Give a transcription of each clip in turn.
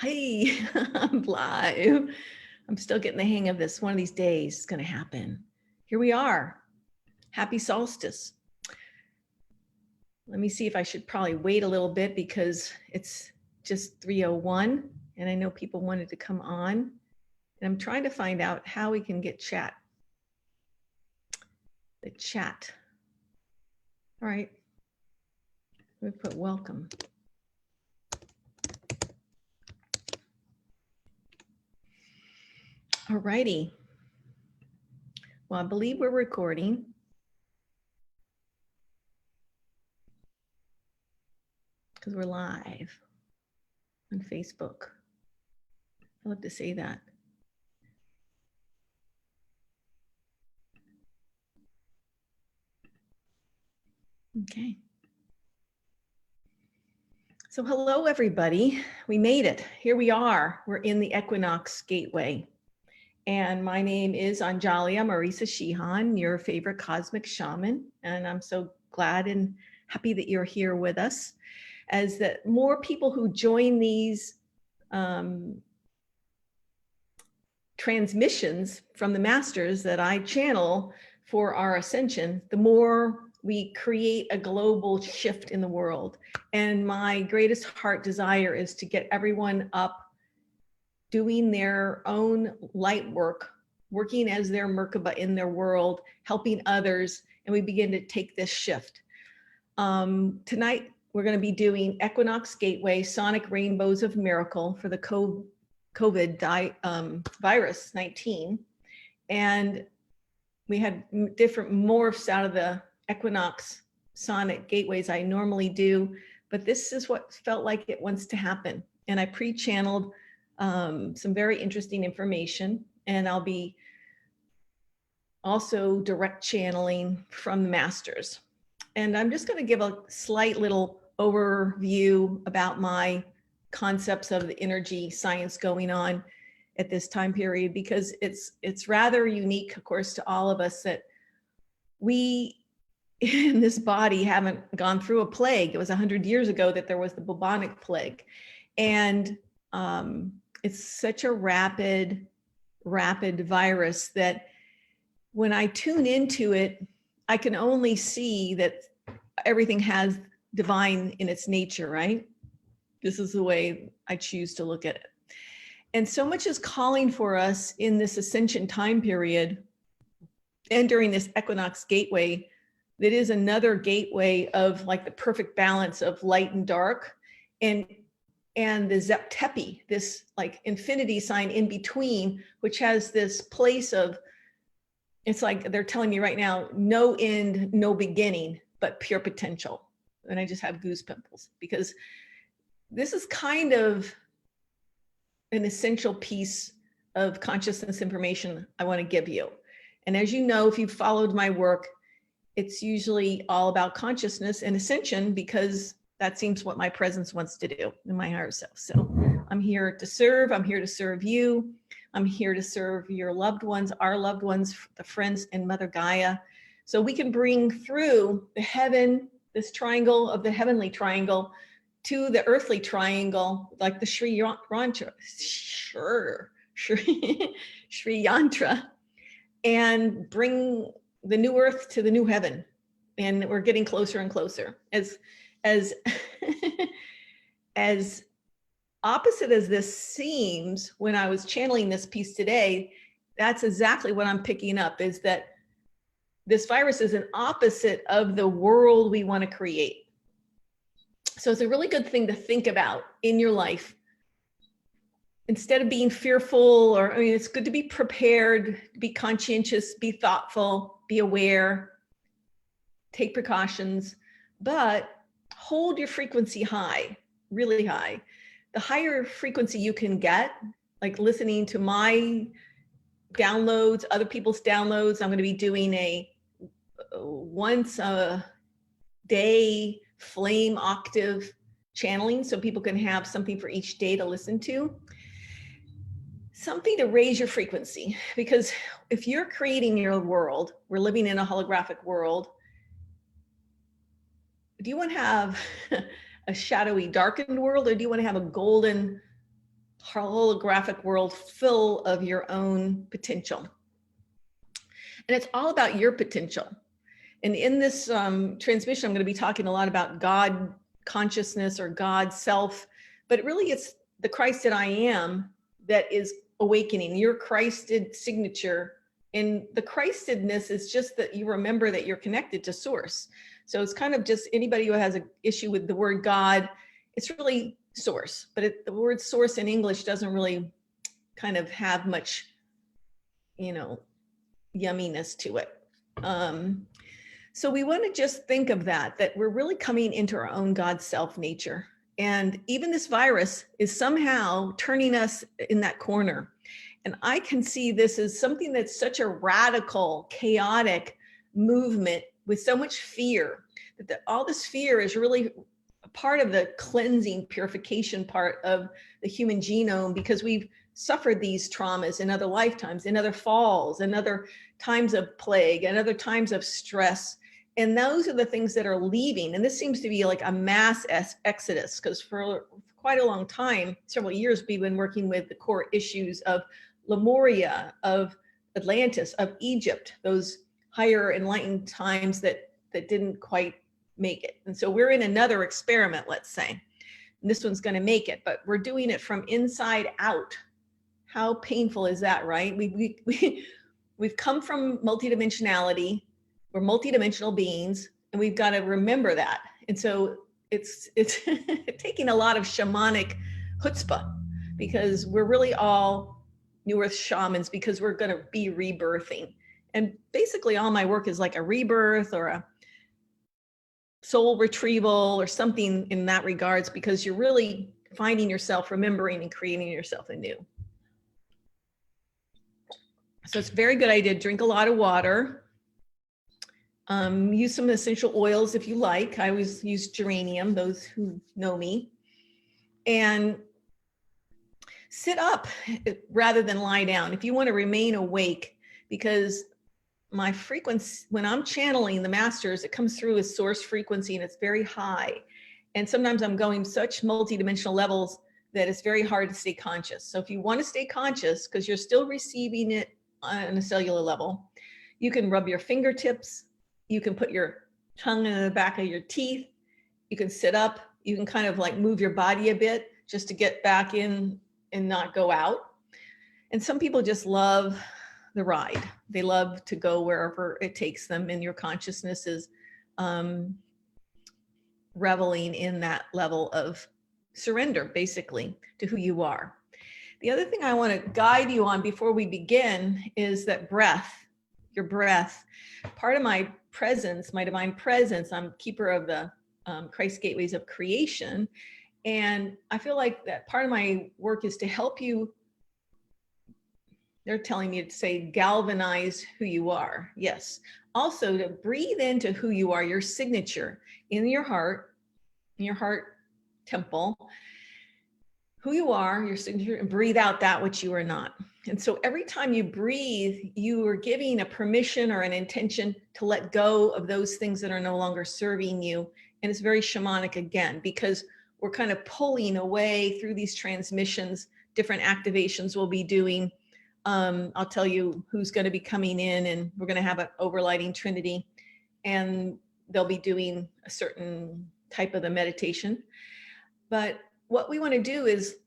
Hi, I'm live. I'm still getting the hang of this. One of these days it's going to happen. Here we are. Happy solstice. Let me see if I should probably wait a little bit because it's just 3:01 and I know people wanted to come on. And I'm trying to find out how we can get chat. The chat. All right. Let me put welcome. All righty. Well, I believe we're recording. Because we're live on Facebook. I love to say that. Okay. So hello, everybody. We made it. Here we are. We're in the Equinox Gateway. And my name is Anjahlia Marisa Shihan, your favorite cosmic shaman. And I'm so glad and happy that you're here with us. As that more people who join these transmissions from the masters that I channel for our ascension, the more we create a global shift in the world. And my greatest heart desire is to get everyone up doing their own light work, working as their Merkaba in their world, helping others, and we begin to take this shift. Tonight, we're going to be doing Equinox Gateway, Sonic Rainbows of Miracle for the COVID virus 19. And we had different morphs out of the Equinox Sonic Gateways I normally do, but this is what felt like it wants to happen. And I pre-channeled some very interesting information, and I'll be also direct channeling from the masters. And I'm just going to give a slight little overview about my concepts of the energy science going on at this time period, because it's rather unique, of course, to all of us that we in this body haven't gone through a plague. It was 100 years ago that there was the bubonic plague. And it's such a rapid virus that when I tune into it, I can only see that everything has divine in its nature, right? This is the way I choose to look at it. And so much is calling for us in this ascension time period and during this Equinox Gateway that is another gateway of like the perfect balance of light and dark, and the Zeptepi, this like infinity sign in between, which has this place of, it's like they're telling me right now, no end, no beginning, but pure potential. And I just have goose pimples because this is kind of an essential piece of consciousness information I want to give you. And as you know, if you've followed my work, it's usually all about consciousness and ascension, because that seems what my presence wants to do in my higher self. So I'm here to serve. I'm here to serve you. I'm here to serve your loved ones, our loved ones, the friends and Mother Gaia. So we can bring through the heaven, this triangle of the heavenly triangle, to the earthly triangle, like the Sri Yantra, Sri Yantra, and bring the new earth to the new heaven. And we're getting closer and closer. As as opposite as this seems, when I was channeling this piece today, that's exactly what I'm picking up, is that this virus is an opposite of the world we want to create. So it's a really good thing to think about in your life. Instead of being fearful, or, I mean, it's good to be prepared, be conscientious, be thoughtful, be aware, take precautions, but hold your frequency high, really high. The higher frequency you can get, like listening to my downloads, other people's downloads. I'm going to be doing a once a day flame octave channeling, so people can have something for each day to listen to. Something to raise your frequency, because if you're creating your world, we're living in a holographic world. Do you want to have a shadowy, darkened world, or do you want to have a golden, holographic world full of your own potential. And it's all about your potential. And in this transmission, I'm going to be talking a lot about God consciousness or God self, but really it's the Christed I am that is awakening, your Christed signature. And the Christedness is just that you remember that you're connected to source. So it's kind of just anybody who has an issue with the word God, it's really source, but the word source in English doesn't really kind of have much, you know, yumminess to it. So we want to just think of that we're really coming into our own God self nature. And even this virus is somehow turning us in that corner. And I can see this as something that's such a radical, chaotic movement with so much fear, that all this fear is really a part of the cleansing, purification part of the human genome, because we've suffered these traumas in other lifetimes, in other falls, in other times of plague, and other times of stress. And those are the things that are leaving. And this seems to be like a mass exodus, because for quite a long time, several years, we've been working with the core issues of Lemuria, of Atlantis, of Egypt, those higher enlightened times that didn't quite make it. And so we're in another experiment, let's say, and this one's going to make it, but we're doing it from inside out. How painful is that, right? We've come from multidimensionality. We're multidimensional beings, and we've got to remember that. And so it's taking a lot of shamanic chutzpah, because we're really all New Earth shamans, because we're going to be rebirthing. And basically all my work is like a rebirth or a soul retrieval or something in that regards, because you're really finding yourself, remembering and creating yourself anew. So it's a very good idea. Drink a lot of water. Use some essential oils if you like. I always use geranium, those who know me. And sit up rather than lie down if you want to remain awake, because my frequency, when I'm channeling the masters, it comes through as source frequency, and it's very high. And sometimes I'm going such multidimensional levels that it's very hard to stay conscious. So if you want to stay conscious, because you're still receiving it on a cellular level, you can rub your fingertips, you can put your tongue in the back of your teeth, you can sit up, you can kind of like move your body a bit just to get back in and not go out. And some people just love the ride. They love to go wherever it takes them, and your consciousness is reveling in that level of surrender, basically, to who you are. The other thing I want to guide you on before we begin is that breath, your breath. Part of my presence, my divine presence, I'm keeper of the Christ gateways of creation. And I feel like that part of my work is to help you. They're telling me to say, galvanize who you are. Yes. Also to breathe into who you are, your signature in your heart temple, who you are, your signature, and breathe out that which you are not. And so every time you breathe, you are giving a permission or an intention to let go of those things that are no longer serving you. And it's very shamanic again, because we're kind of pulling away through these transmissions, different activations we'll be doing. I'll tell you who's going to be coming in, and we're going to have an overlighting trinity, and they'll be doing a certain type of the meditation. But what we want to do is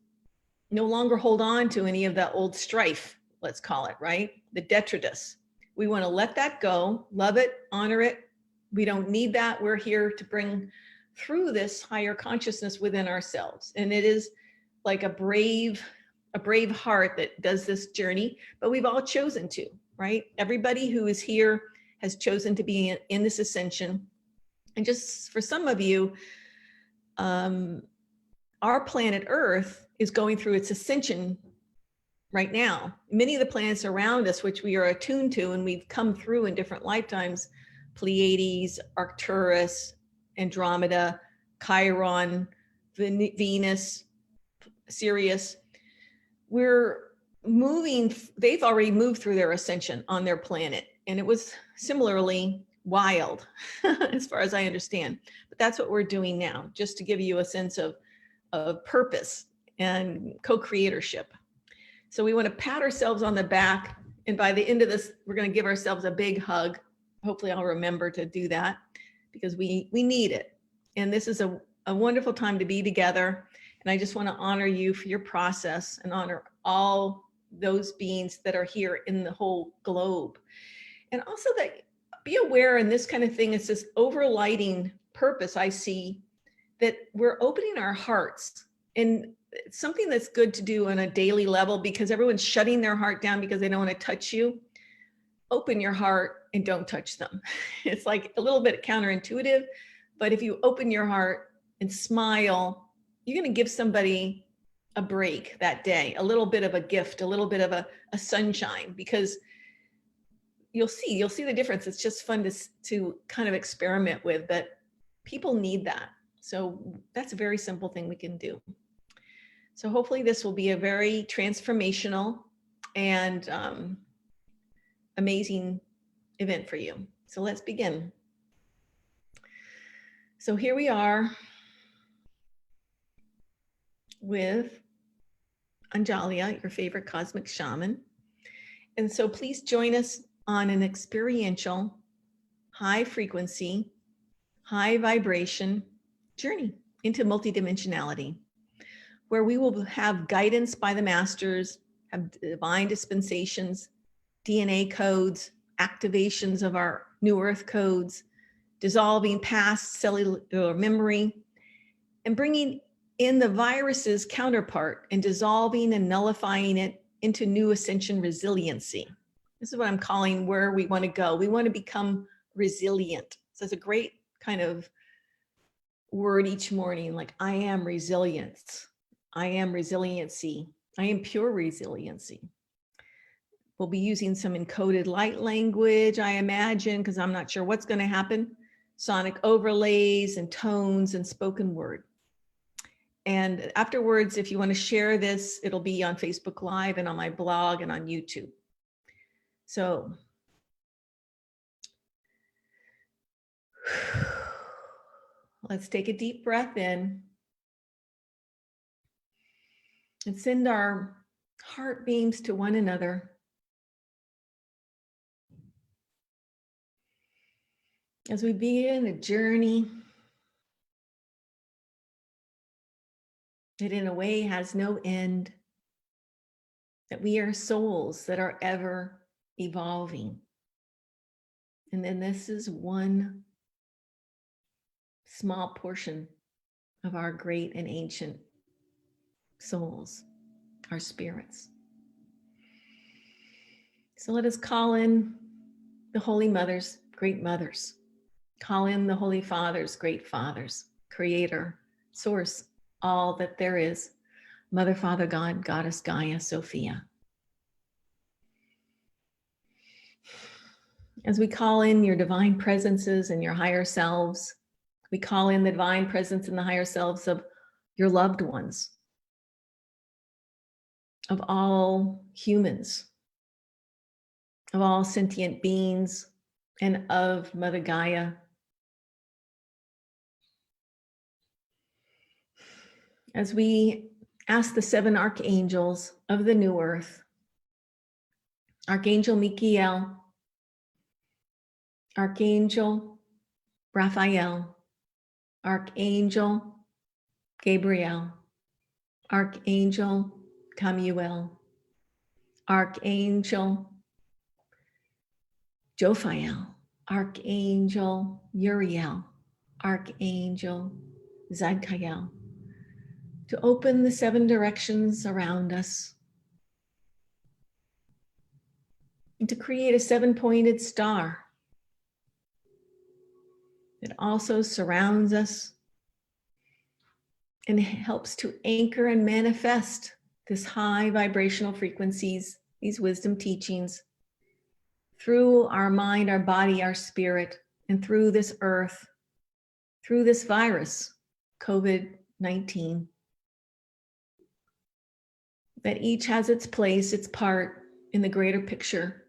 no longer hold on to any of that old strife, let's call it, right? The detritus. We want to let that go, love it, honor it. We don't need that. We're here to bring through this higher consciousness within ourselves. And it is like a brave heart that does this journey, but we've all chosen to, right? Everybody who is here has chosen to be in this ascension. And just for some of you, our planet Earth is going through its ascension right now. Many of the planets around us, which we are attuned to and we've come through in different lifetimes, Pleiades, Arcturus, Andromeda, Chiron, Venus, Sirius, we're moving, they've already moved through their ascension on their planet. And it was similarly wild, as far as I understand. But that's what we're doing now, just to give you a sense of purpose and co-creatorship. So we want to pat ourselves on the back. And by the end of this, we're going to give ourselves a big hug. Hopefully I'll remember to do that because we need it. And this is a wonderful time to be together. And I just want to honor you for your process and honor all those beings that are here in the whole globe. And also that be aware in this kind of thing, it's this overlighting purpose I see that we're opening our hearts. And it's something that's good to do on a daily level because everyone's shutting their heart down because they don't want to touch you. Open your heart and don't touch them. It's like a little bit counterintuitive, but if you open your heart and smile, you're going to give somebody a break that day, a little bit of a gift, a little bit of a sunshine, because you'll see the difference. It's just fun to kind of experiment with, but people need that. So that's a very simple thing we can do. So hopefully this will be a very transformational and amazing event for you. So let's begin. So here we are with Anjahlia, your favorite cosmic shaman. And so please join us on an experiential, high frequency, high vibration journey into multidimensionality, where we will have guidance by the masters, have divine dispensations, DNA codes, activations of our new earth codes, dissolving past cellular memory, and bringing in the virus's counterpart and dissolving and nullifying it into new ascension resiliency. This is what I'm calling where we want to go. We want to become resilient. So it's a great kind of word each morning, like I am resilience. I am resiliency. I am pure resiliency. We'll be using some encoded light language, I imagine, because I'm not sure what's going to happen. Sonic overlays and tones and spoken word. And afterwards, if you want to share this, it'll be on Facebook Live and on my blog and on YouTube. So let's take a deep breath in and send our heart beams to one another. As we begin a journey that in a way has no end, that we are souls that are ever evolving. And then this is one small portion of our great and ancient souls, our spirits. So let us call in the Holy Mothers, great mothers. Call in the Holy Fathers, great fathers, creator, source, all that there is. Mother, Father, God, Goddess, Gaia, Sophia. As we call in your divine presences and your higher selves, we call in the divine presence and the higher selves of your loved ones, of all humans, of all sentient beings, and of Mother Gaia. As we ask the 7 archangels of the new earth, Archangel Michael, Archangel Raphael, Archangel Gabriel, Archangel Camuel, Archangel Jophiel, Archangel Uriel, Archangel Zadkiel, to open the 7 directions around us and to create a 7-pointed star that also surrounds us and helps to anchor and manifest this high vibrational frequencies, these wisdom teachings, through our mind, our body, our spirit, and through this earth, through this virus, COVID-19, that each has its place, its part in the greater picture.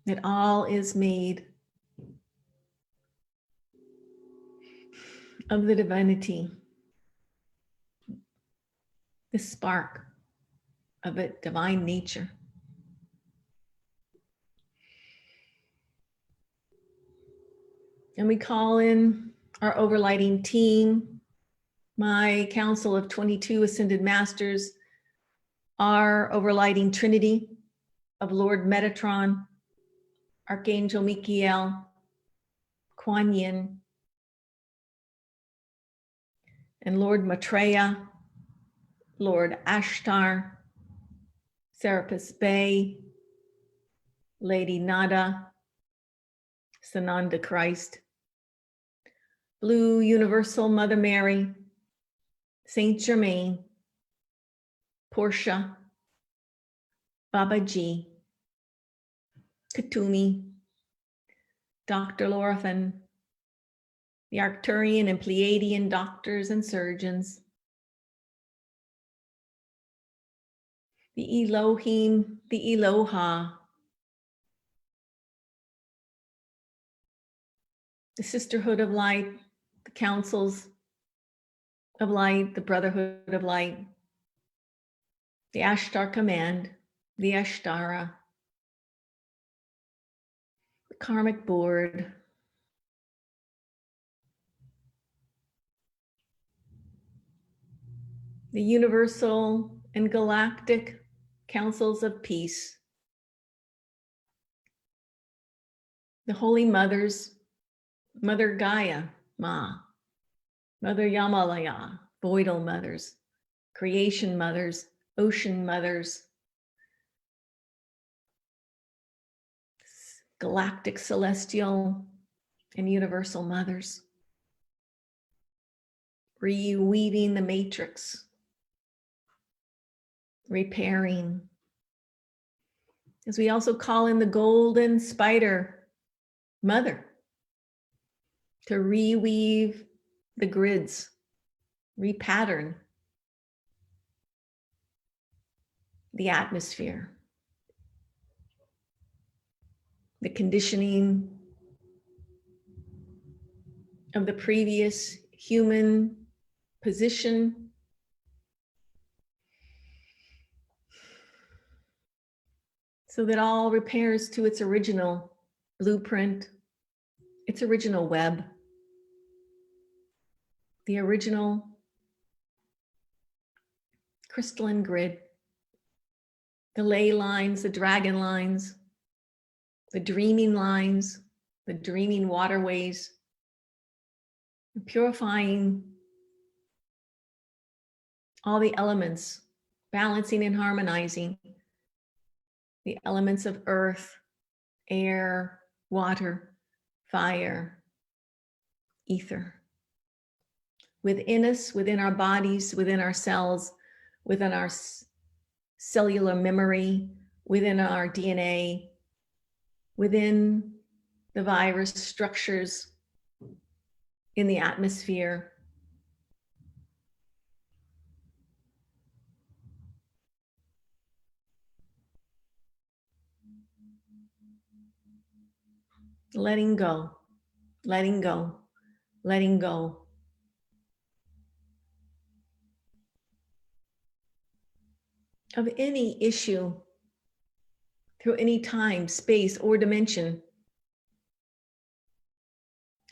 That all is made of the divinity, the spark of a divine nature. And we call in our overlighting team, my council of 22 ascended masters, our overlighting trinity of Lord Metatron, Archangel Michael, Kuan Yin, and Lord Maitreya, Lord Ashtar, Serapis Bey, Lady Nada, Sananda Christ, Blue Universal Mother Mary, Saint Germain, Portia, Baba G, Katumi, Dr. Lorafin, the Arcturian and Pleiadian doctors and surgeons, the Elohim, the Eloha, the Sisterhood of Light, the Councils of Light, the Brotherhood of Light, the Ashtar Command, the Ashtara, the Karmic Board, the Universal and Galactic Councils of Peace, the Holy Mothers, Mother Gaia, Ma, Mother Yamalaya, Voidal Mothers, Creation Mothers, Ocean Mothers, Galactic, Celestial, and Universal Mothers, reweaving the matrix, repairing. As we also call in the Golden Spider Mother to reweave the grids, repattern the atmosphere, the conditioning of the previous human position, so that all repairs to its original blueprint, its original web, the original crystalline grid, the ley lines, the dragon lines, the dreaming lines, the dreaming waterways, purifying all the elements, balancing and harmonizing the elements of earth, air, water, fire, ether. Within us, within our bodies, within our cells, within our cellular memory, within our DNA, within the virus structures in the atmosphere. Letting go, letting go, letting go. Of any issue through any time, space, or dimension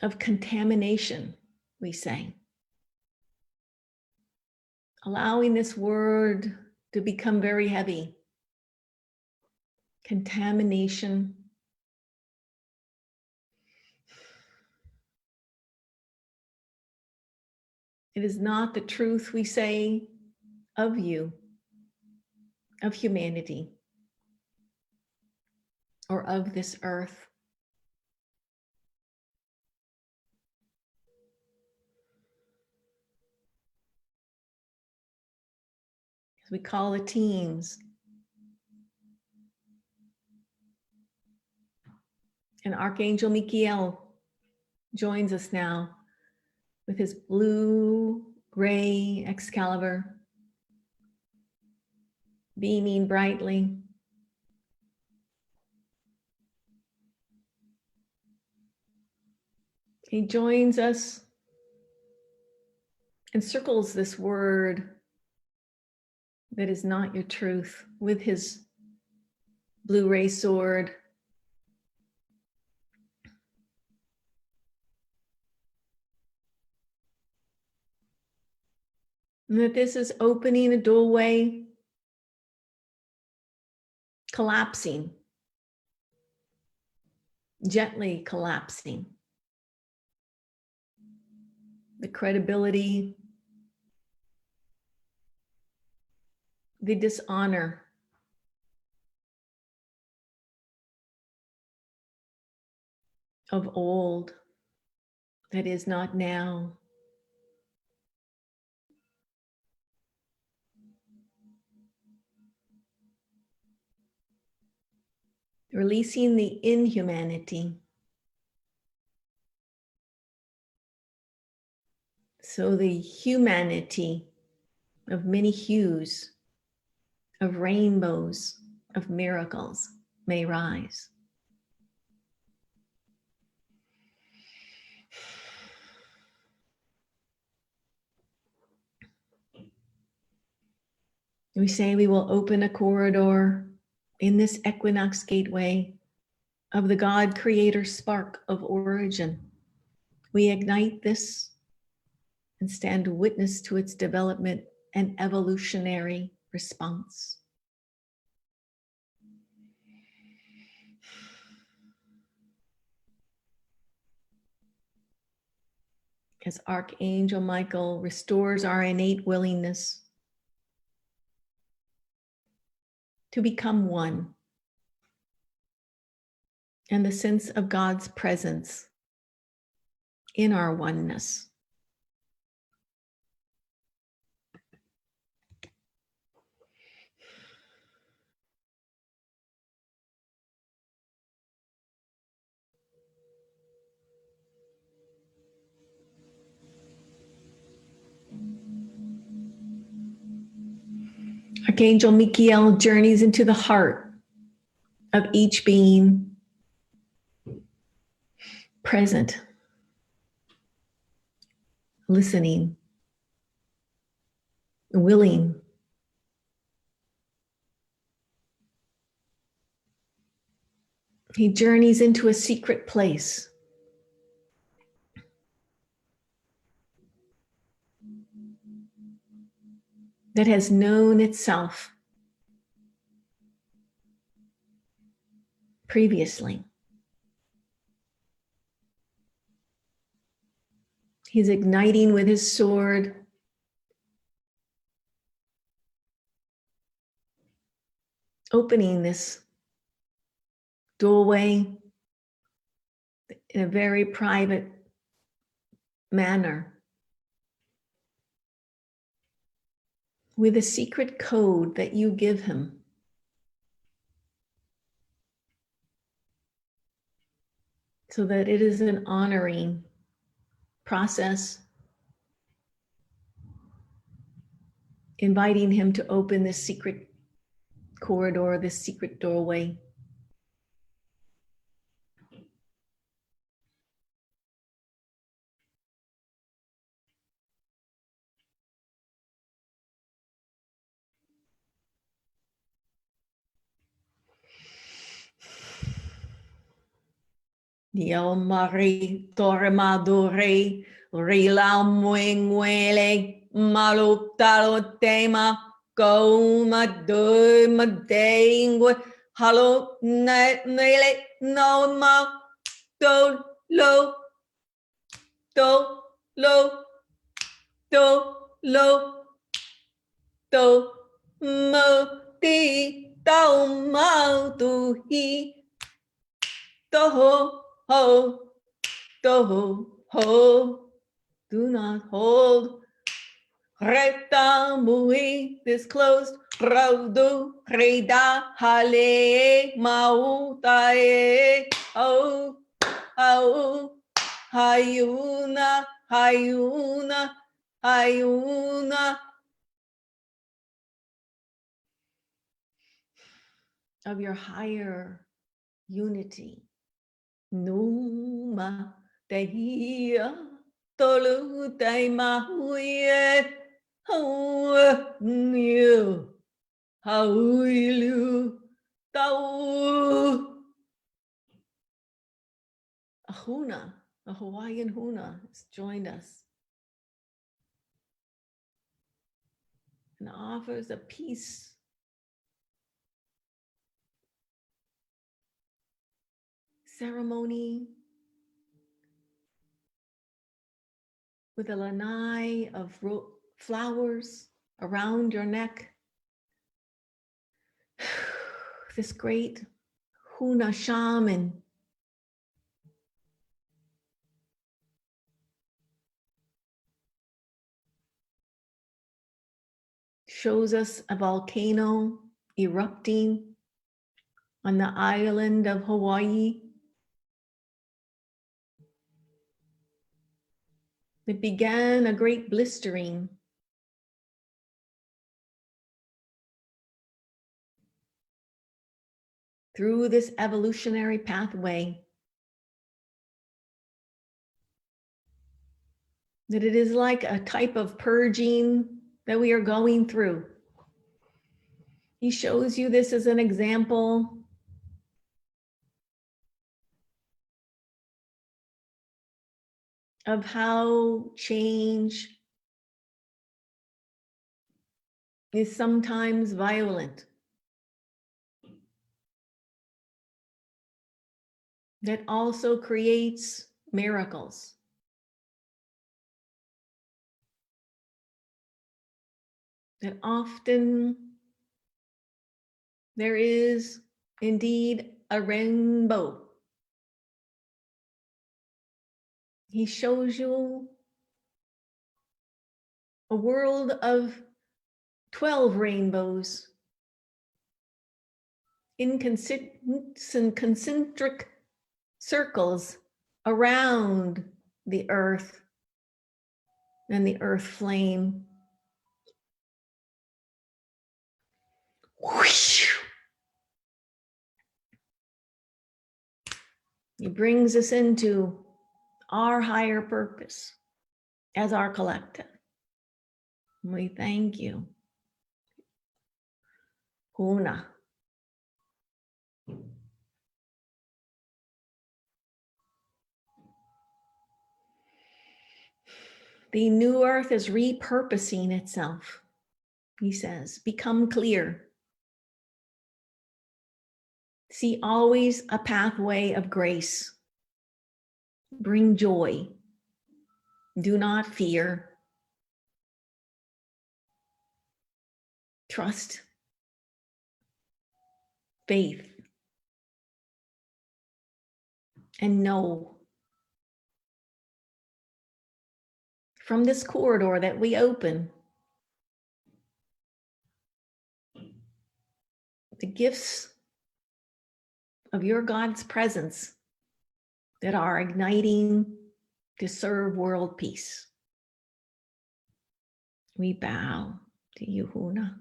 of contamination, we say. Allowing this word to become very heavy. Contamination. It is not the truth, we say, of you, of humanity, or of this earth. As we call the teams, and Archangel Michael joins us now with his blue-gray Excalibur, beaming brightly. He joins us encircles this word that is not your truth with his blue ray sword. And that this is opening a doorway, collapsing, gently collapsing. The credibility, the dishonor, of old that is not now. Releasing the inhumanity. So the humanity of many hues, of rainbows, of miracles may rise. We say we will open a corridor in this equinox gateway of the God creator spark of origin. We ignite this and stand witness to its development and evolutionary response. As Archangel Michael restores our innate willingness to become one, and the sense of God's presence in our oneness. Archangel Michael journeys into the heart of each being present, listening, willing. He journeys into a secret place that has known itself previously. He's igniting with his sword, opening this doorway in a very private manner with a secret code that you give him. So that it is an honoring process, inviting him to open this secret corridor, this secret doorway. Dio Mari Tormadore Rila Muengwele Malutalo Tema Goma Duma Dengwe Halo Nele No Ma Do Lo Do Lo Do Lo Do Mo Di Do Mo Du Hi Do Ho, do ho, do not hold. Reta mui disclosed. Raudu reda hale mautae. Oh, oh, hayuna, hayuna, hayuna. Of your higher unity. Numa Dehia Tolu tai mahuye hau new hauilu tau. A huna, a Hawaiian huna, has joined us and offers a peace ceremony with a lanai of flowers around your neck. This great huna shaman shows us a volcano erupting on the island of Hawaii. It began a great blistering. Through this evolutionary pathway, that it is like a type of purging that we are going through. He shows you this as an example of how change is sometimes violent. That also creates miracles. That often there is indeed a rainbow. He shows you a world of 12 rainbows in concentric circles around the earth and the earth flame. Whoosh. He brings us into our higher purpose as our collective. We thank you. Huna. The new earth is repurposing itself, he says. Become clear. See always a pathway of grace. Bring joy. Do not fear. Trust. Faith. And know. From this corridor that we open, the gifts of your God's presence that are igniting to serve world peace. We bow to you, Huna.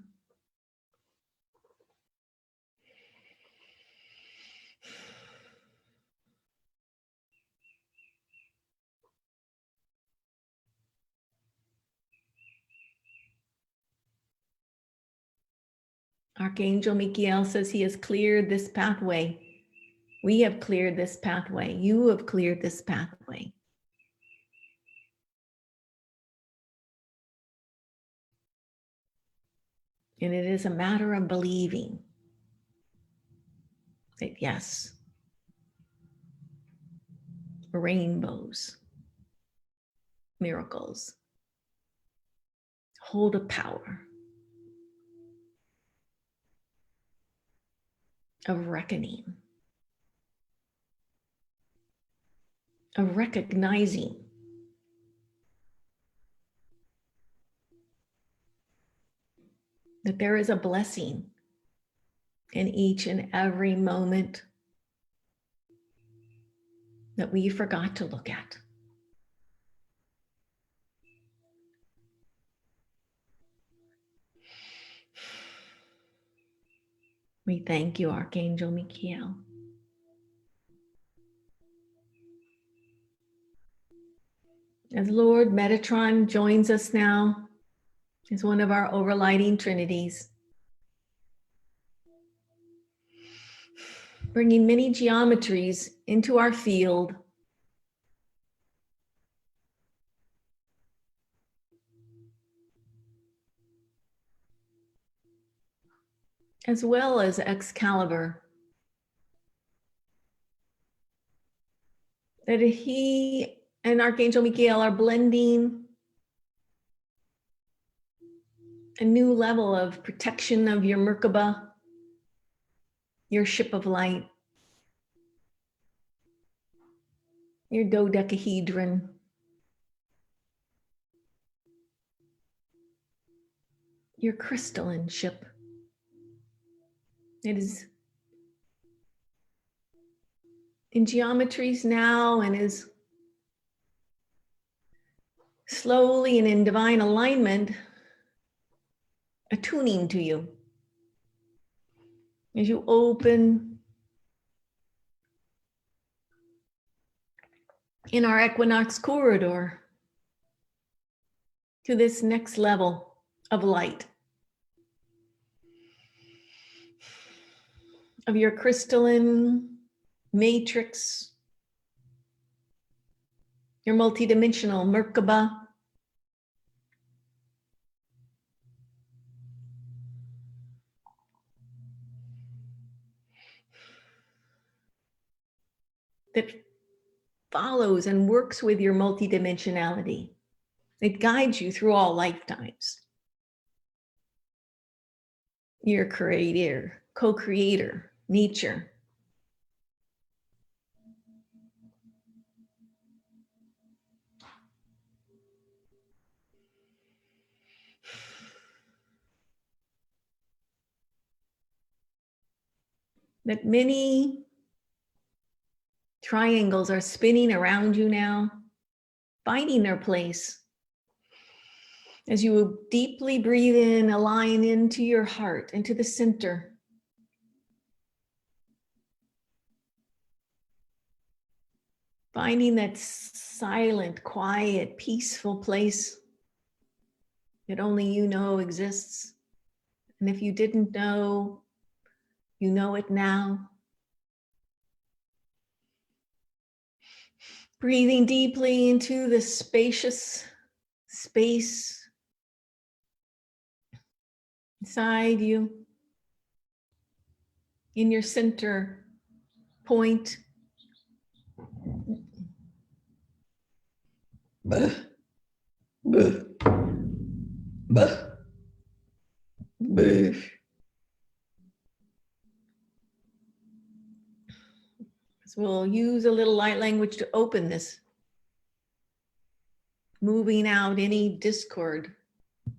Archangel Michael says he has cleared this pathway. We have cleared this pathway. You have cleared this pathway. And it is a matter of believing that yes, rainbows, miracles hold a power of reckoning, of recognizing that there is a blessing in each and every moment that we forgot to look at. We thank you, Archangel Michael. As Lord Metatron joins us now as one of our overlighting trinities, bringing many geometries into our field, as well as Excalibur, that he and Archangel Michael are blending a new level of protection of your Merkaba, your ship of light, your dodecahedron, your crystalline ship. It is in geometries now and is slowly and in divine alignment, attuning to you. As you open in our equinox corridor to this next level of light, of your crystalline matrix, your multidimensional Merkaba, that follows and works with your multidimensionality. It guides you through all lifetimes. Your creator, co-creator, nature. That many triangles are spinning around you now, finding their place. As you deeply breathe in, align into your heart, into the center. Finding that silent, quiet, peaceful place that only you know exists. And if you didn't know, you know it now. Breathing deeply into the spacious space inside you, in your center point. Buh. Buh. Buh. Buh. So we'll use a little light language to open this, moving out any discord,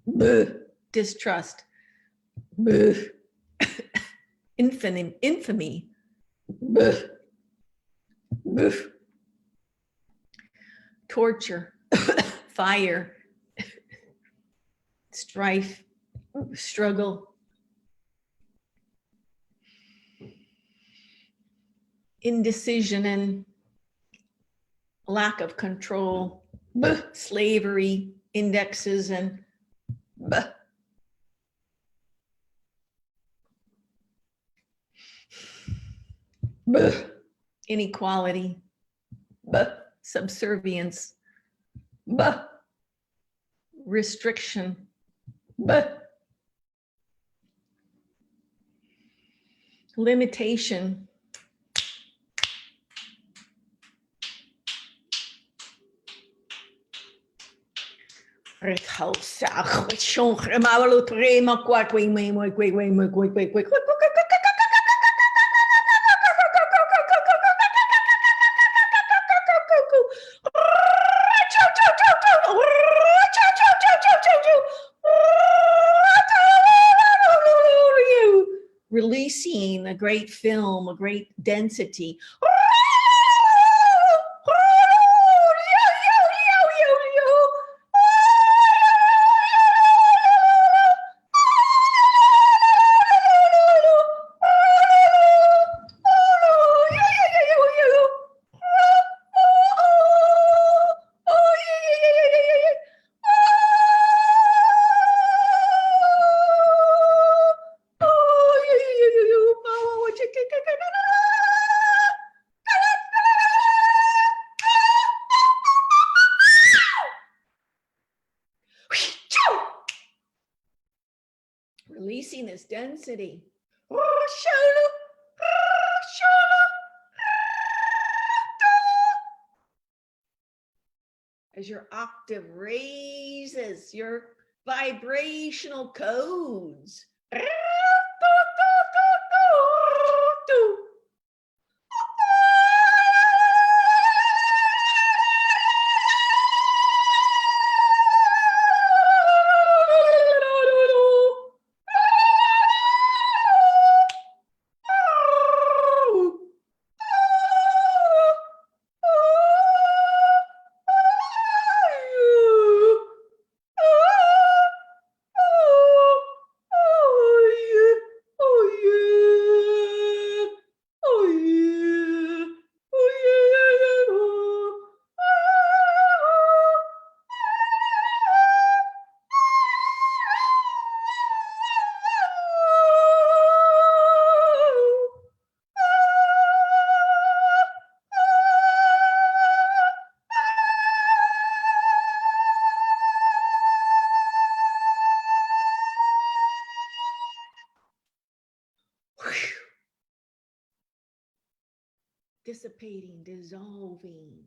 buh, distrust, buh, infamy, buh, buh, torture, fire, strife, struggle, indecision and lack of control, slavery, indexes, and inequality, subservience, restriction, limitation, releasing a great film, a great density. Releasing this density. As your octave raises, your vibrational codes. Dissipating, dissolving.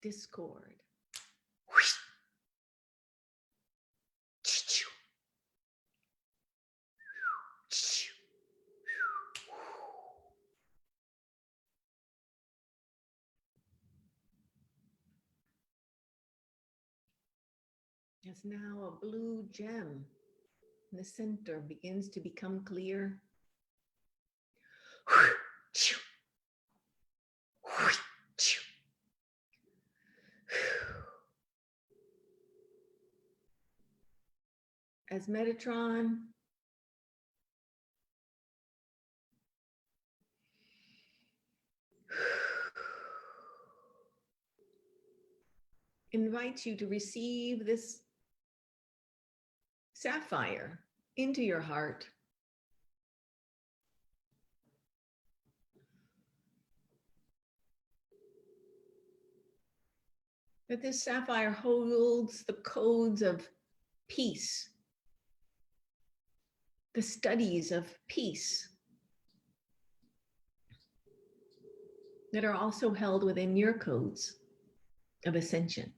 Discord. As now a blue gem in the center begins to become clear. As Metatron invites you to receive this sapphire into your heart. That this sapphire holds the codes of peace, the studies of peace that are also held within your codes of ascension.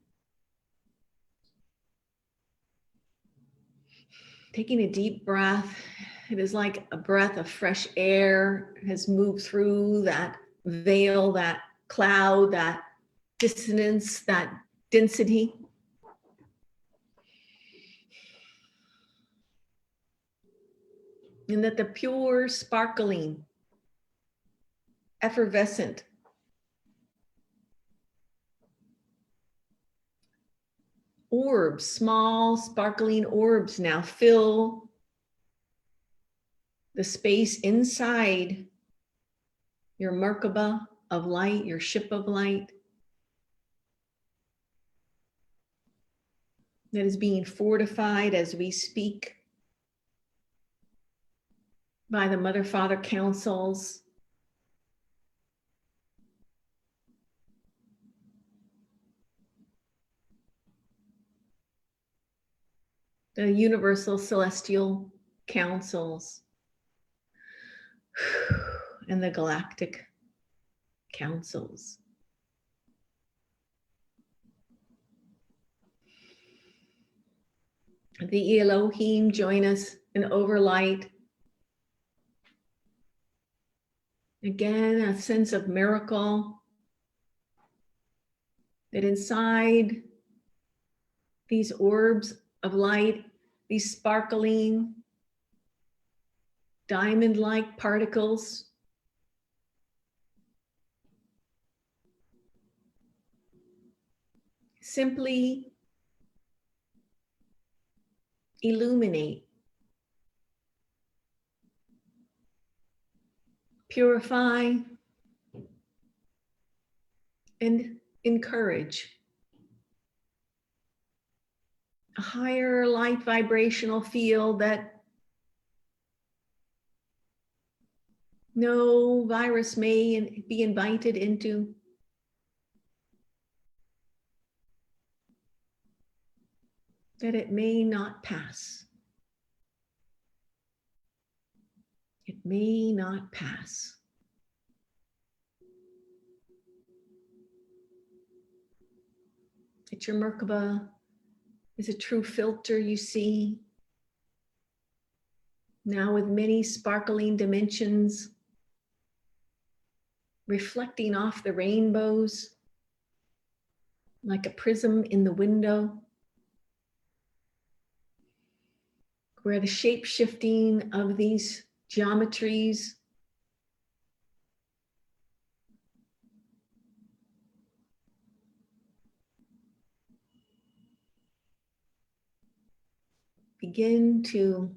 Taking a deep breath, it is like a breath of fresh air has moved through that veil, that cloud, that dissonance, that density. And that the pure, sparkling, effervescent, orbs, small, sparkling orbs now fill the space inside your Merkaba of light, your ship of light, that is being fortified as we speak by the Mother Father councils, the universal celestial councils, and the galactic councils. The Elohim join us in overlight. Again, a sense of miracle that inside these orbs of light, these sparkling diamond-like particles, simply illuminate, purify, and encourage a higher light vibrational field that no virus may be invited into. that it may not pass. It may not pass. That your Merkaba is a true filter you see, now with many sparkling dimensions, reflecting off the rainbows like a prism in the window, where the shape-shifting of these geometries begin to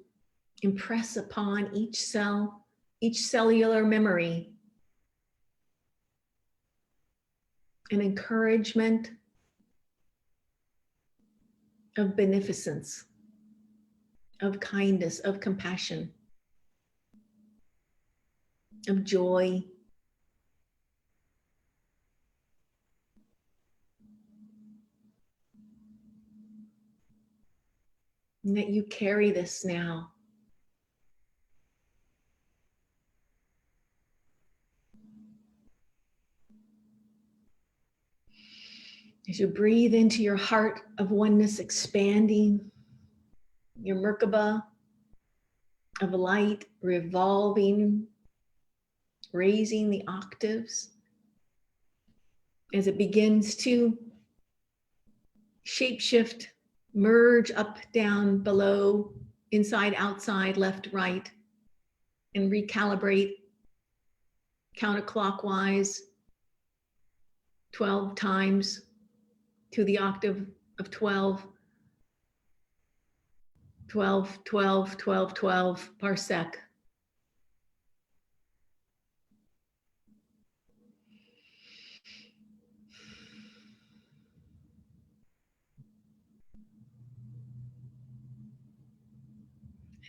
impress upon each cell, each cellular memory, an encouragement of beneficence, of kindness, of compassion, of joy. And that you carry this now. As you breathe into your heart of oneness expanding, your Merkaba of light revolving, raising the octaves, as it begins to shapeshift, merge up, down, below, inside, outside, left, right, and recalibrate counterclockwise 12 times to the octave of 12, 12, 12, 12, 12 parsec.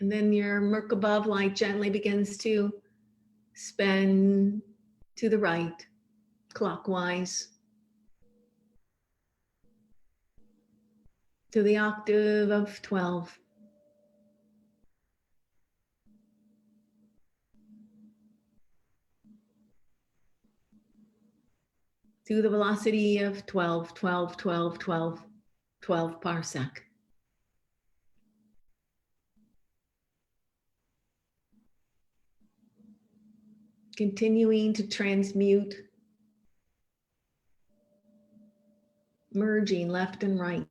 And then your Merkaba of light gently begins to spin to the right, clockwise, to the octave of 12. To the velocity of 12, 12, 12, 12, 12 parsec. Continuing to transmute, merging left and right.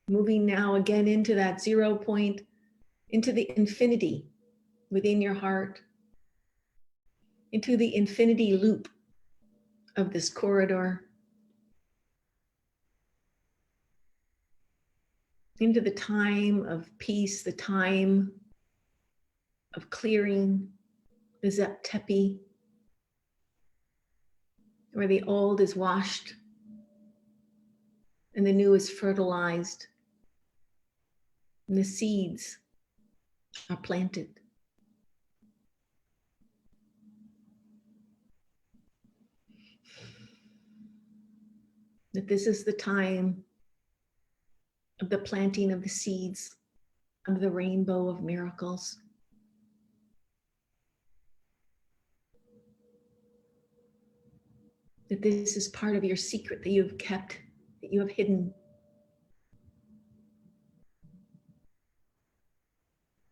Moving now again into that 0 point, into the infinity within your heart, into the infinity loop of this corridor, into the time of peace, the time of clearing, the Zep-Tepi, where the old is washed and the new is fertilized, and the seeds are planted. That this is the time of the planting of the seeds of the rainbow of miracles. That this is part of your secret that you have kept, that you have hidden.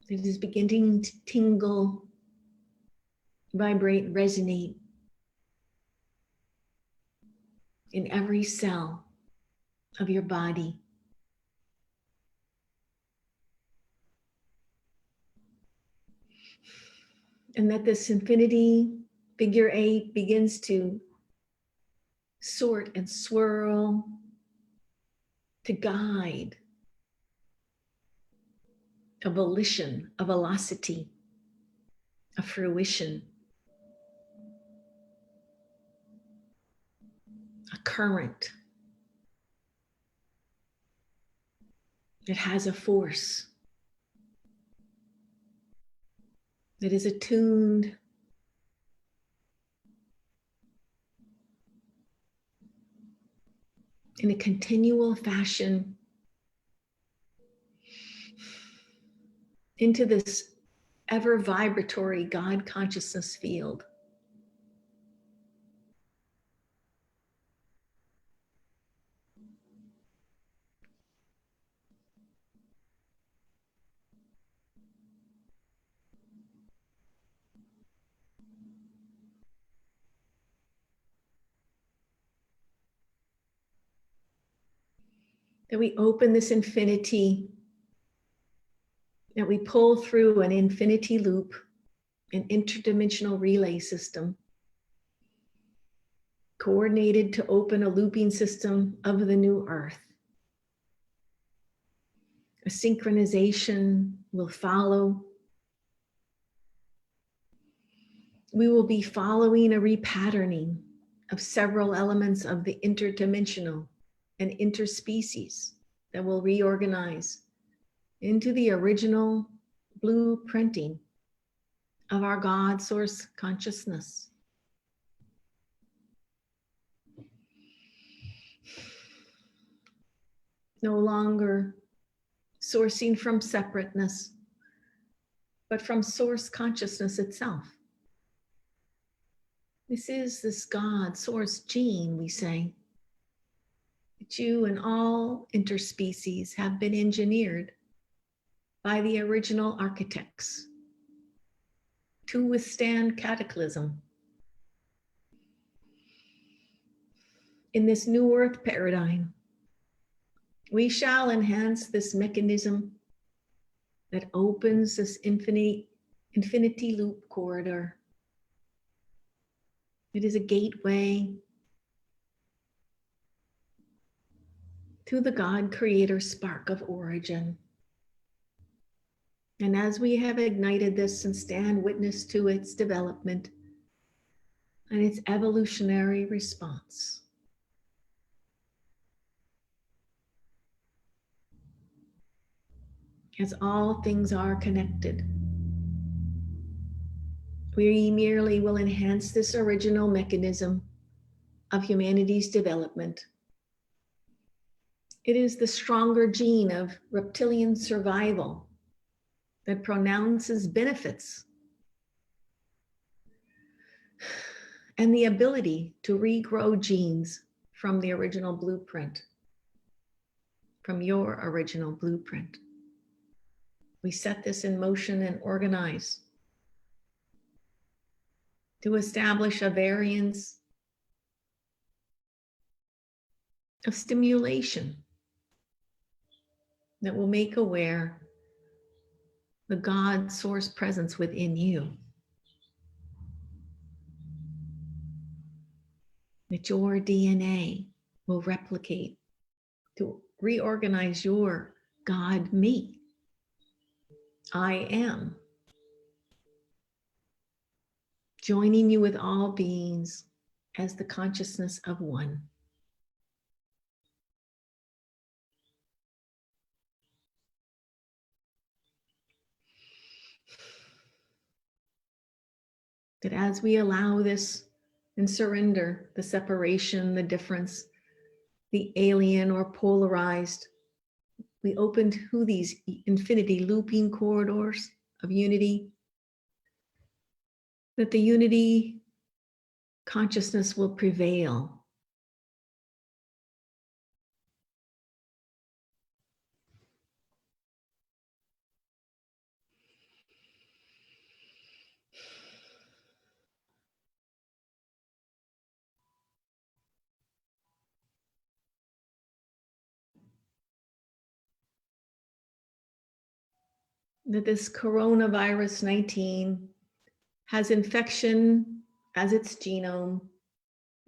It is beginning to tingle, vibrate, resonate in every cell of your body. And that this infinity figure 8 begins to sort and swirl to guide a volition, a velocity, a fruition, a current that has a force, that is attuned in a continual fashion into this ever vibratory God consciousness field. That we open this infinity, that we pull through an infinity loop, an interdimensional relay system, coordinated to open a looping system of the new earth. A synchronization will follow. We will be following a repatterning of several elements of the interdimensional and interspecies that will reorganize into the original blueprinting of our God source consciousness. No longer sourcing from separateness, but from source consciousness itself. This is this God source gene, we say, that you and all interspecies have been engineered by the original architects to withstand cataclysm. In this new earth paradigm, we shall enhance this mechanism that opens this infinity loop corridor. It is a gateway to the God creator spark of origin. And as we have ignited this and stand witness to its development and its evolutionary response, as all things are connected, we merely will enhance this original mechanism of humanity's development. It is the stronger gene of reptilian survival that pronounces benefits and the ability to regrow genes from the original blueprint, from your original blueprint. We set this in motion and organize to establish a variance of stimulation that will make aware the God source presence within you. That your DNA will replicate to reorganize your God me. I am. Joining you with all beings as the consciousness of one. That as we allow this and surrender the separation, the difference, the alien or polarized, we open to these infinity looping corridors of unity, that the unity consciousness will prevail. That this coronavirus 19 has infection as its genome.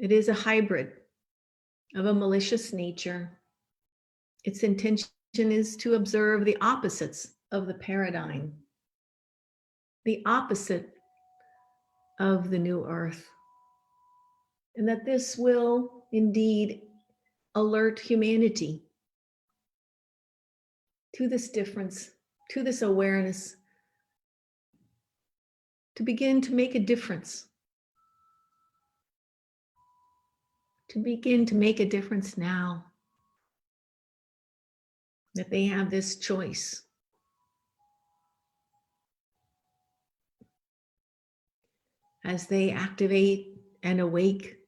It is a hybrid of a malicious nature. Its intention is to observe the opposites of the paradigm, the opposite of the new earth. And that this will indeed alert humanity to this difference, to this awareness, to begin to make a difference, to begin to make a difference now. that they have this choice. As they activate and awake,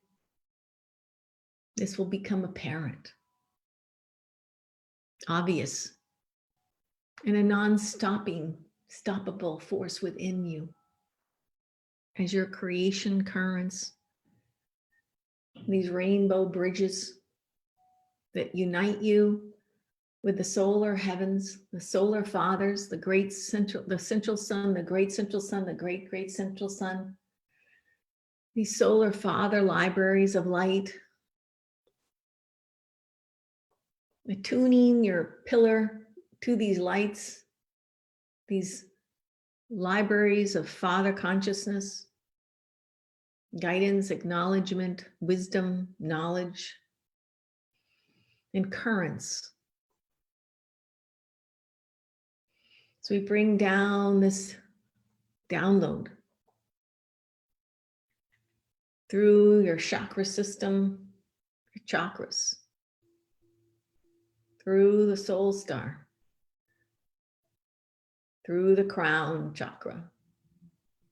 this will become apparent, obvious, and a stoppable force within you as your creation currents, these rainbow bridges that unite you with the solar heavens, the solar fathers, the central sun, the great central sun, the great central sun, these solar father libraries of light, attuning your pillar to these lights, these libraries of father consciousness, guidance, acknowledgement, wisdom, knowledge, and currents. So we bring down this download through your chakra system, your chakras, through the soul star, through the crown chakra,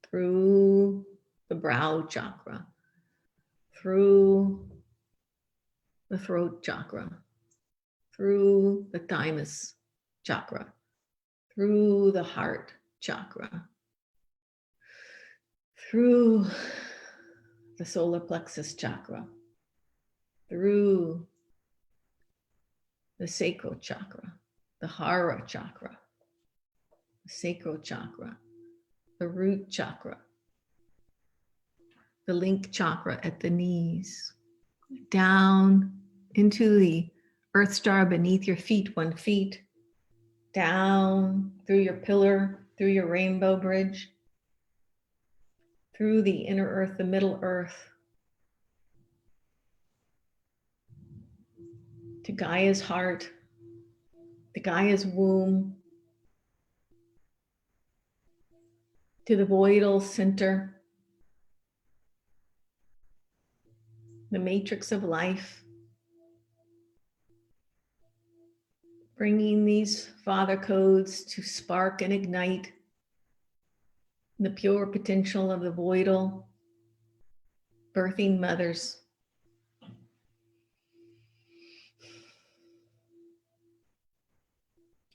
through the brow chakra, through the throat chakra, through the thymus chakra, through the heart chakra, through the solar plexus chakra, through the sacral chakra, the hara chakra, the sacral chakra, the root chakra, the link chakra at the knees, down into the earth star beneath your feet, 1 feet, down through your pillar, through your rainbow bridge, through the inner earth, the middle earth, to Gaia's heart, to Gaia's womb, to the voidal center, the matrix of life, bringing these father codes to spark and ignite the pure potential of the voidal birthing mothers.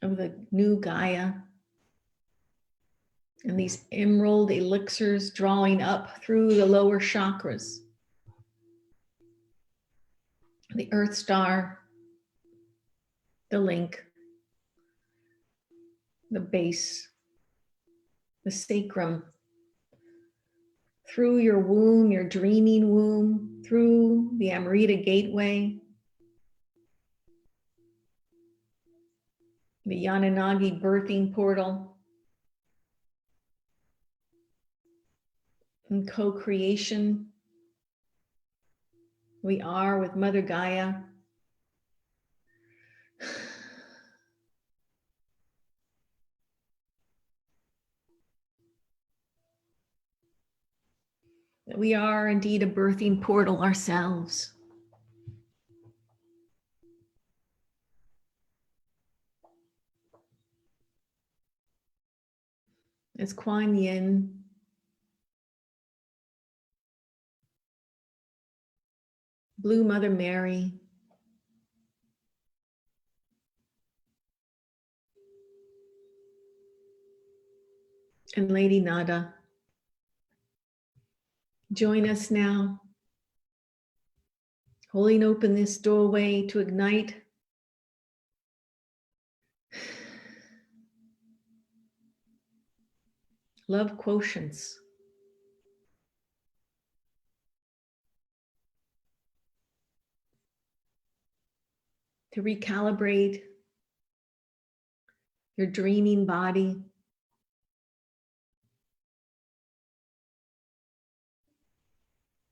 Of the new Gaia, and these emerald elixirs drawing up through the lower chakras, the earth star, the link, the base, the sacrum, through your womb, your dreaming womb, through the Amrita gateway, the Yananagi birthing portal, and co-creation. We are with Mother Gaia. That we are indeed a birthing portal ourselves. As Kuan Yin Blue Mother Mary, and Lady Nada join us now, holding open this doorway to ignite love quotients, to recalibrate your dreaming body,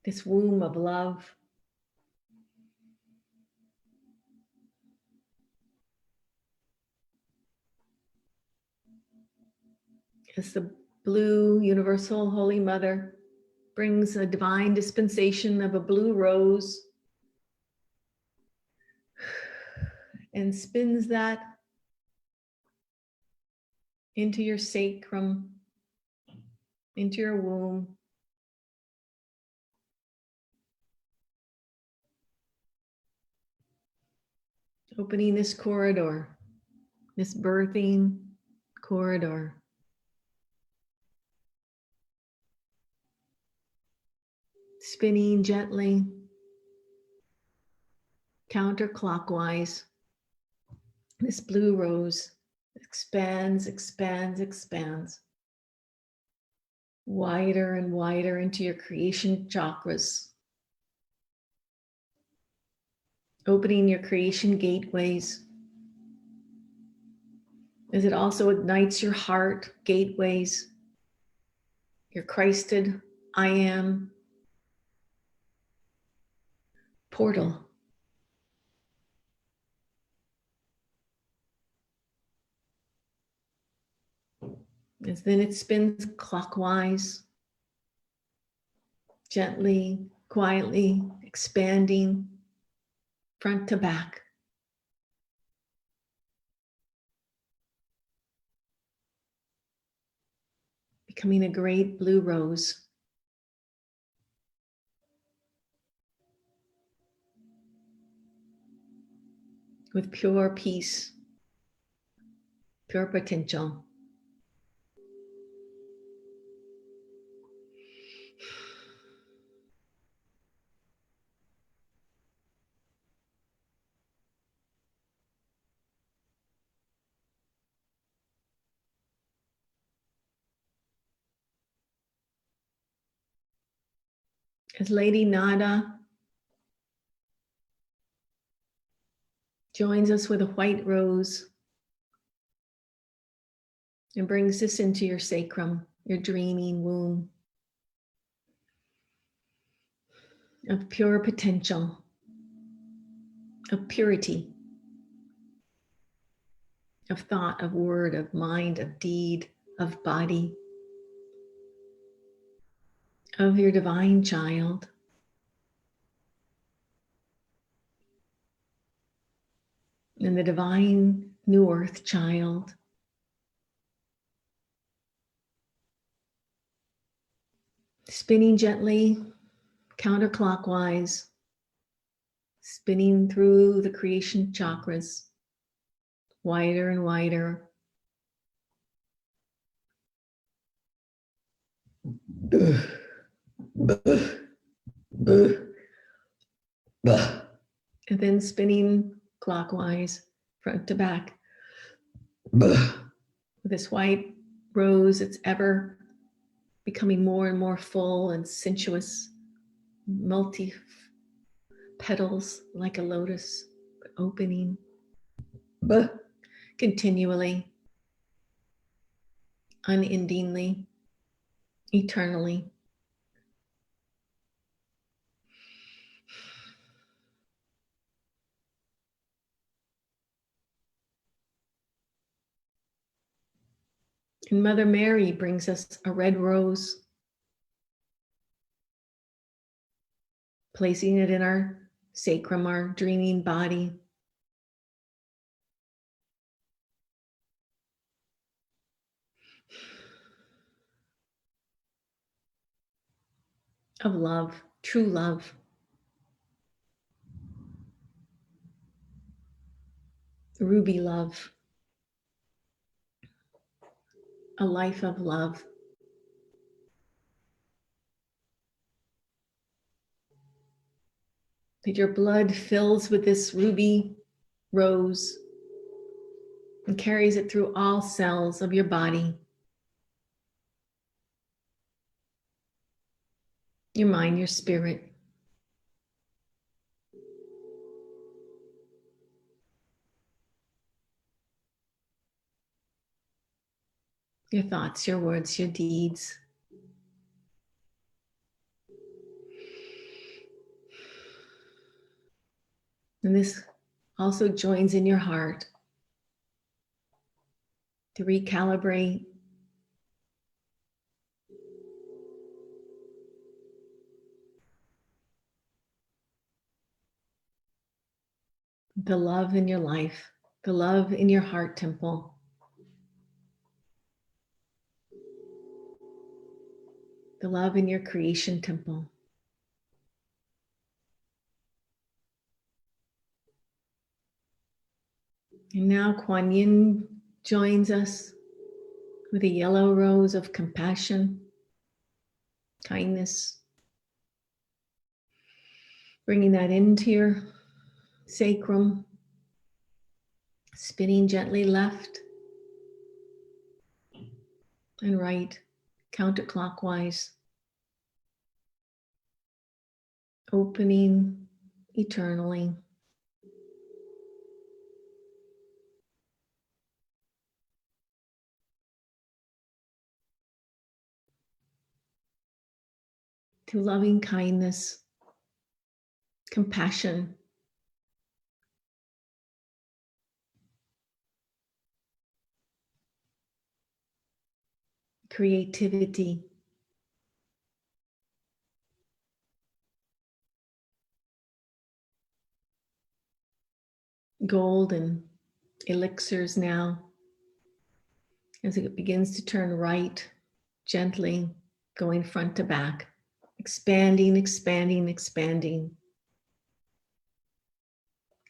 this womb of love. As the blue universal Holy Mother brings a divine dispensation of a blue rose and spins that into your sacrum, into your womb. Opening this corridor, this birthing corridor. Spinning gently, counterclockwise. This blue rose expands, expands, expands. Wider and wider into your creation chakras. Opening your creation gateways. As it also ignites your heart gateways. Your Christed I am portal. As then it spins clockwise, gently, quietly expanding front to back. Becoming a great blue rose. With pure peace, pure potential. As Lady Nada joins us with a white rose and brings this into your sacrum, your dreaming womb of pure potential, of purity, of thought, of word, of mind, of deed, of body, of your divine child. And the divine new earth child. Spinning gently, counterclockwise, spinning through the creation chakras, wider and wider. And then spinning clockwise, front to back. This white rose, it's ever becoming more and more full and sensuous, multi petals like a lotus, opening continually, unendingly, eternally. And Mother Mary brings us a red rose, placing it in our sacrum, our dreaming body. Of love, true love. Ruby love. A life of love. That your blood fills with this ruby rose and carries it through all cells of your body. Your mind, your spirit. Your thoughts, your words, your deeds. And this also joins in your heart to recalibrate, the love in your life, the love in your heart temple. the love in your creation temple. And now Kuan Yin joins us with a yellow rose of compassion, kindness, bringing that into your sacrum, spinning gently left and right, counterclockwise, opening eternally. To loving kindness, compassion, creativity, golden elixirs now as it begins to turn right, gently going front to back, expanding, expanding, expanding.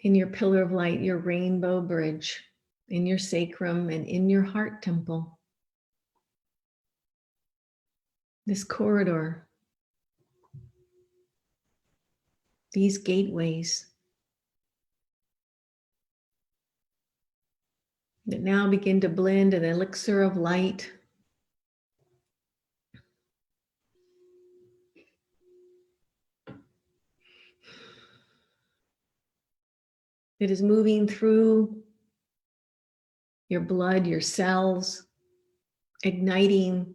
In your pillar of light, your rainbow bridge, in your sacrum and in your heart temple. This corridor, these gateways that now begin to blend an elixir of light. It is moving through your blood, your cells, igniting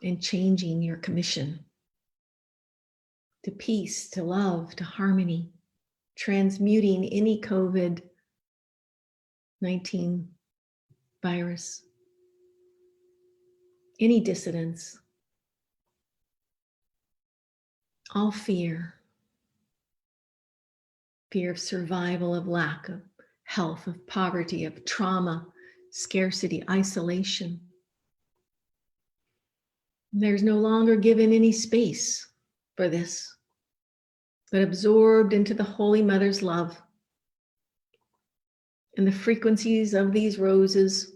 and changing your commission to peace, to love, to harmony, transmuting any COVID-19 virus, any dissidence, all fear of survival, of lack of health, of poverty, of trauma, scarcity, isolation. There's no longer given any space for this, but absorbed into the Holy Mother's love and the frequencies of these roses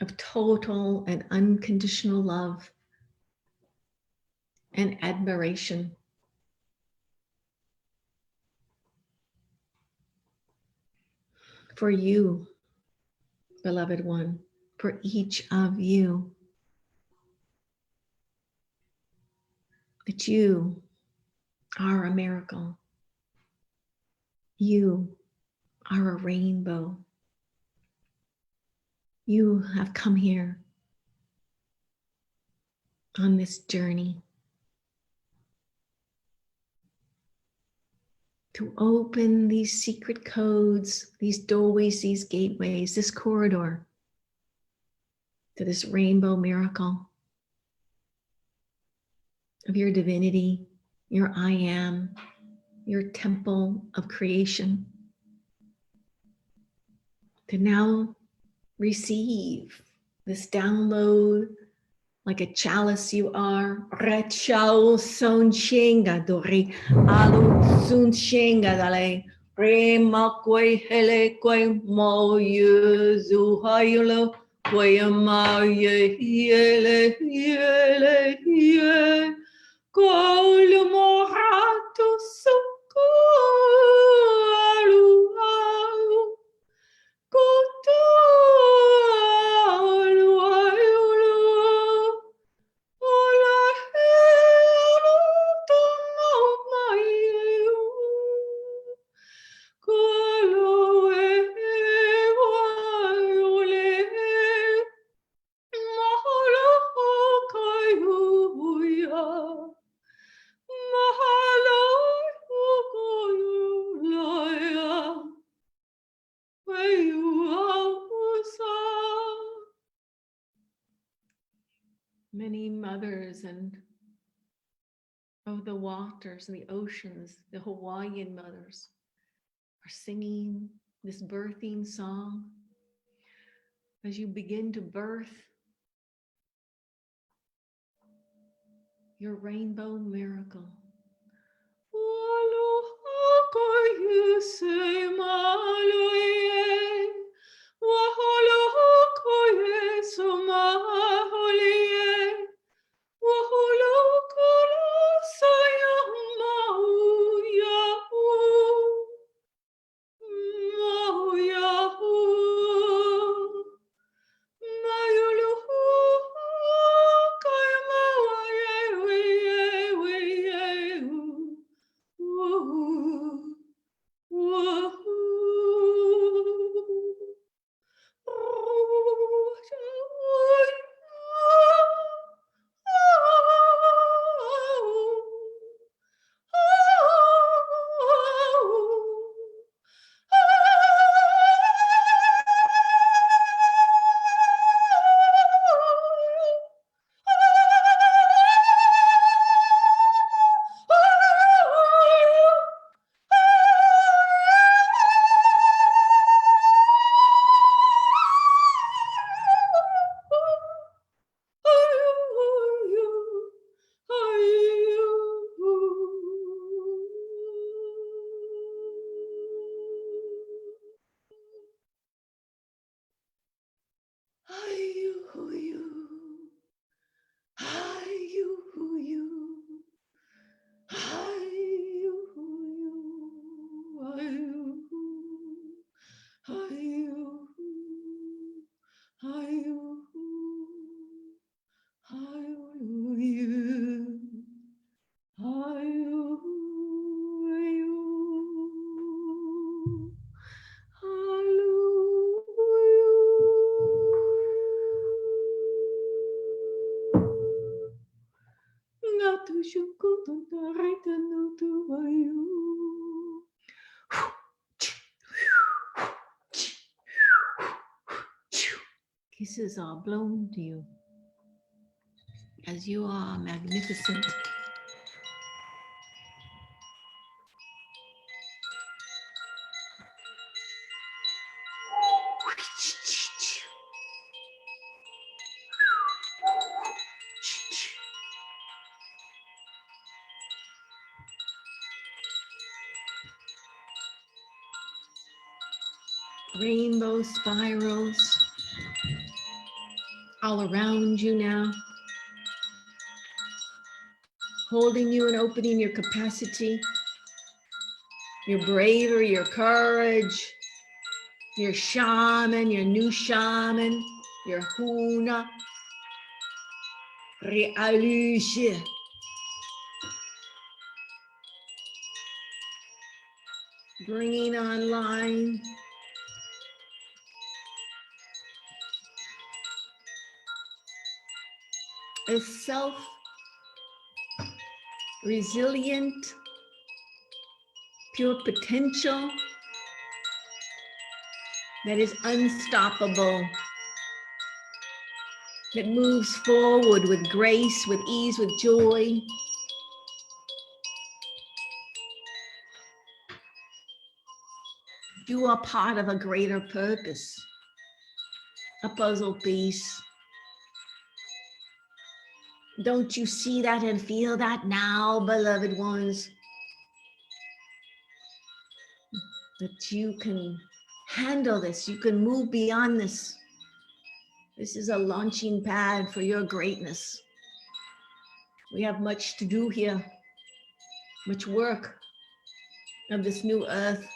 of total and unconditional love and admiration. For you, beloved one, for each of you, that you are a miracle. You are a rainbow. You have come here on this journey to open these secret codes, these doorways, these gateways, this corridor to this rainbow miracle of your divinity, your I am, your temple of creation, to now receive this download like a chalice you are. Rechao son shenga dori alu sun shenga dale rema kwe hele kwe mo yu zu haylo kwe ma ye yele yele ye kol mo hatu suku alu alu kutu alu alu Many mothers and of the waters and the oceans, the Hawaiian mothers, are singing this birthing song as you begin to birth your rainbow miracle. Kisses are blown to you as you are magnificent. Rainbow spirals all around you now, holding you and opening your capacity, your bravery, your courage, your shaman, your new shaman, your huna, realushi. Bringing online a self-resilient, pure potential that is unstoppable, that moves forward with grace, with ease, with joy. You are part of a greater purpose, a puzzle piece. Don't you see that and feel that now, beloved ones? That you can handle this, you can move beyond this. This is a launching pad for your greatness. We have much to do here, much work of this new earth,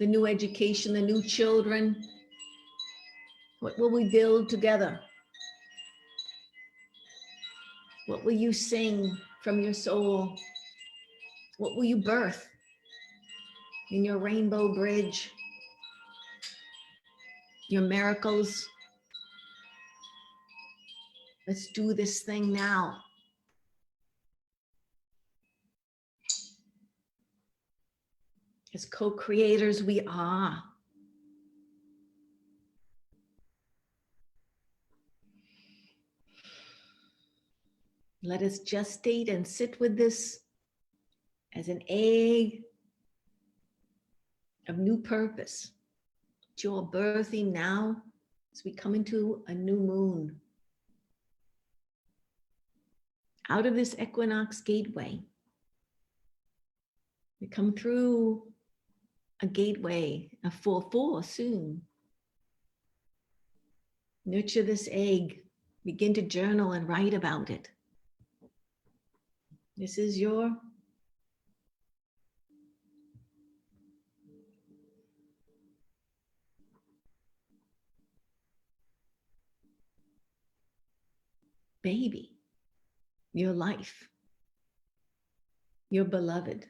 the new education, the new children. What will we build together? What will you sing from your soul? What will you birth in your rainbow bridge? Your miracles? Let's do this thing now. As co-creators, we are. Let us gestate and sit with this as an egg of new purpose that you're birthing now as we come into a new moon. Out of this equinox gateway, we come through a gateway, a full soon. Nurture this egg, begin to journal and write about it. This is your baby, your life, your beloved.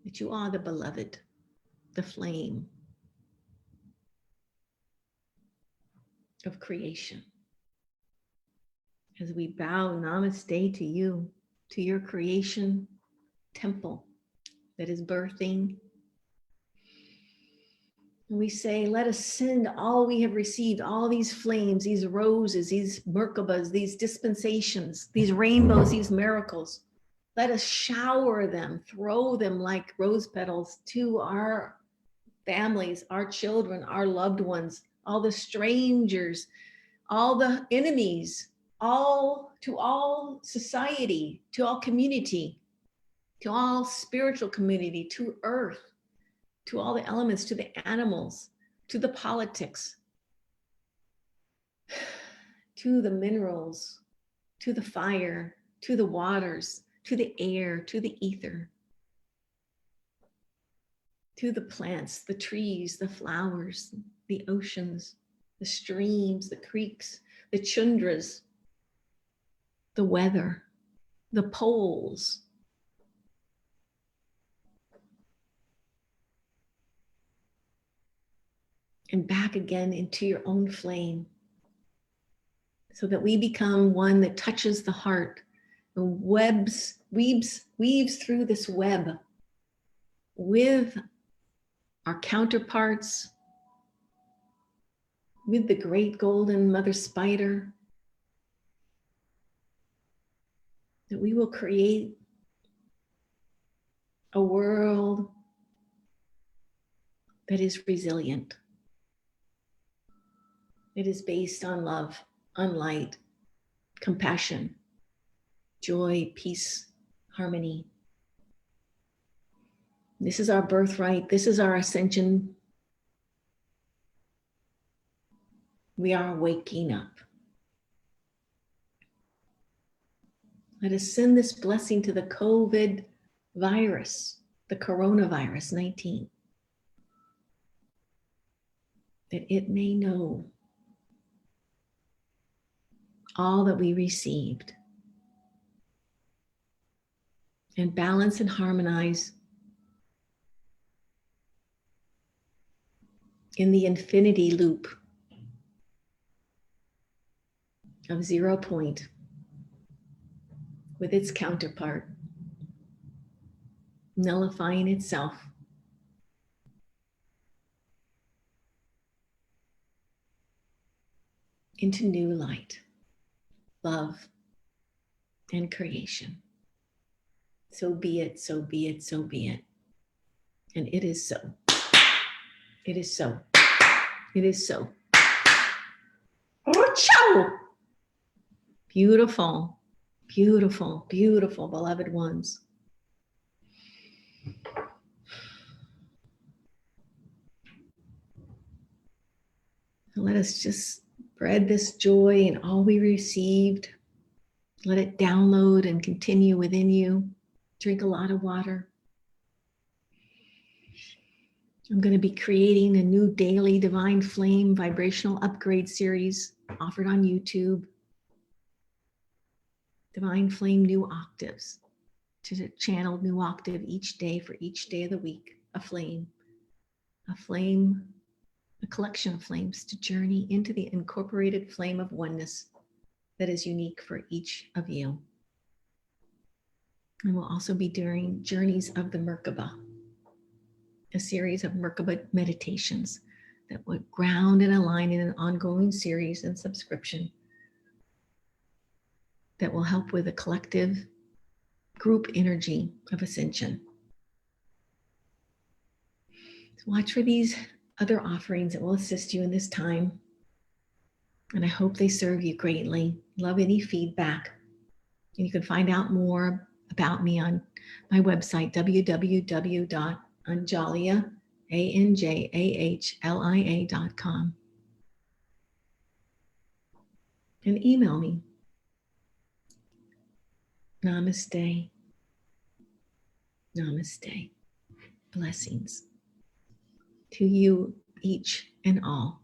That you are the beloved, the flame of creation. As we bow namaste to you, to your creation temple that is birthing. And we say, let us send all we have received, all these flames, these roses, these Merkabas, these dispensations, these rainbows, these miracles. Let us shower them, throw them like rose petals to our families, our children, our loved ones, all the strangers, all the enemies, to all society, to all community, to all spiritual community, to earth, to all the elements, to the animals, to the politics, to the minerals, to the fire, to the waters, to the air, to the ether, to the plants, the trees, the flowers, the oceans, the streams, the creeks, the chundras, the weather, the poles, and back again into your own flame, so that we become one that touches the heart and weaves through this web with our counterparts, with the great golden mother spider, that we will create a world that is resilient. It is based on love, on light, compassion, joy, peace, harmony. This is our birthright. This is our ascension. We are waking up. Let us send this blessing to the COVID virus, the coronavirus 19, that it may know all that we received, and balance and harmonize in the infinity loop of 0 point with its counterpart, nullifying itself into new light, love, and creation. So be it, so be it, so be it. And it is so. It is so. It is so. Beautiful, beautiful, beautiful, beloved ones. Let us just spread this joy and all we received. Let it download and continue within you. Drink a lot of water. I'm going to be creating a new daily Divine Flame vibrational upgrade series offered on YouTube. Divine Flame New Octaves, to channel new octave each day for each day of the week. A flame, a collection of flames to journey into the incorporated flame of oneness that is unique for each of you. And we'll also be doing Journeys of the Merkaba, a series of Merkaba meditations that would ground and align in an ongoing series and subscription that will help with a collective group energy of ascension. So watch for these other offerings that will assist you in this time. And I hope they serve you greatly. Love any feedback. And you can find out more about me on my website, www.anjahlia, ANJAHLIA.com. And email me. Namaste. Namaste. Blessings to you each and all.